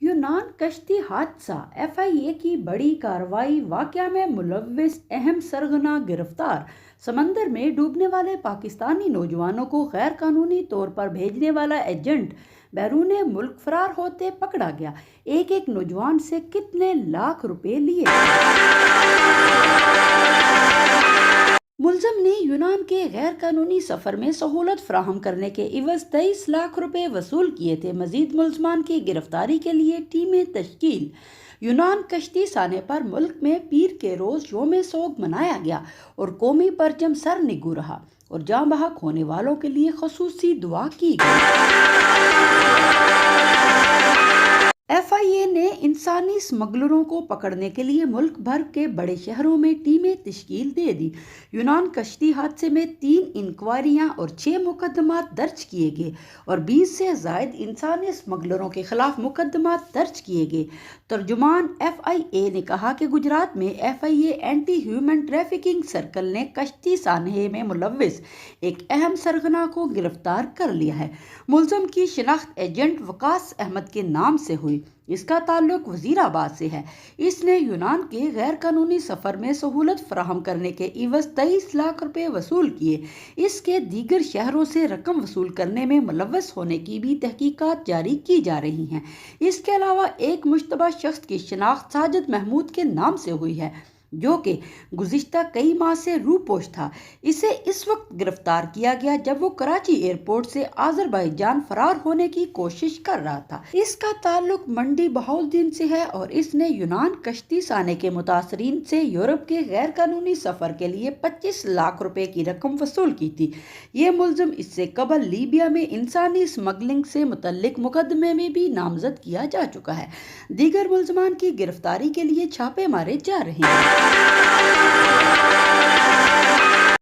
यूनान कश्ती हादसा, FIA की बड़ी कार्रवाई, वाकया में मुलव्विस अहम सरगना गिरफ्तार। समंदर में डूबने वाले पाकिस्तानी नौजवानों को गैर कानूनी तौर पर भेजने वाला एजेंट बैरून मुल्क फरार होते पकड़ा गया। एक एक नौजवान से कितने लाख रुपए लिए। मुलजम ने यूनान के गैर कानूनी सफर में सहूलत फराहम करने के इवज 23 लाख रुपए वसूल किए थे। मजीद मुलजमान की गिरफ्तारी के लिए टीमें तश्कील। यूनान कश्ती साने पर मुल्क में पीर के रोज यौम सोग मनाया गया और कौमी परचम सर निगू रहा और जाँ बहक होने वालों के लिए खसूसी दुआ की गई। FIA ने इंसानी स्मगलरों को पकड़ने के लिए मुल्क भर के बड़े शहरों में टीमें तश्कील दे दी। यूनान कश्ती हादसे में 3 इंक्वायरियां और 6 मुकदमात दर्ज किए गए और 20 से ज़ायद इंसानी स्मगलरों के खिलाफ मुकदमात दर्ज किए गए। तर्जुमान FIA ने कहा कि गुजरात में FIA anti human trafficking circle ने कश्ती सानहे में मुलव्विस एक अहम सरगना को गिरफ्तार कर लिया है। मुलजम की शिनाख्त एजेंट वकास अहमद के नाम से हुई। इसका ताल्लुक वजीराबाद से है। इसने यूनान के गैर कानूनी सफर में सहूलत फराहम करने के इवज 23 लाख रुपए वसूल किए। इसके दीगर शहरों से रकम वसूल करने में मुलव्वस होने की भी तहकीकात जारी की जा रही हैं। इसके अलावा एक मुश्तबा शख्स की शिनाख्त साजिद महमूद के नाम से हुई है, जो कि गुज़िश्ता कई माह से रूपोश था। इसे इस वक्त गिरफ्तार किया गया जब वो कराची एयरपोर्ट से आज़रबाईजान फरार होने की कोशिश कर रहा था। इसका ताल्लुक मंडी बहाउद्दीन से है और इसने यूनान कश्ती साने के मुतासरीन से यूरोप के गैर कानूनी सफर के लिए 25 लाख रुपए की रकम वसूल की थी। ये मुलजिम इससे कबल लीबिया में इंसानी स्मगलिंग से मुतल्लिक मुकदमे में भी नामजद किया जा चुका है। दीगर मुलजमान की गिरफ्तारी के लिए छापे मारे जा रहे हैं।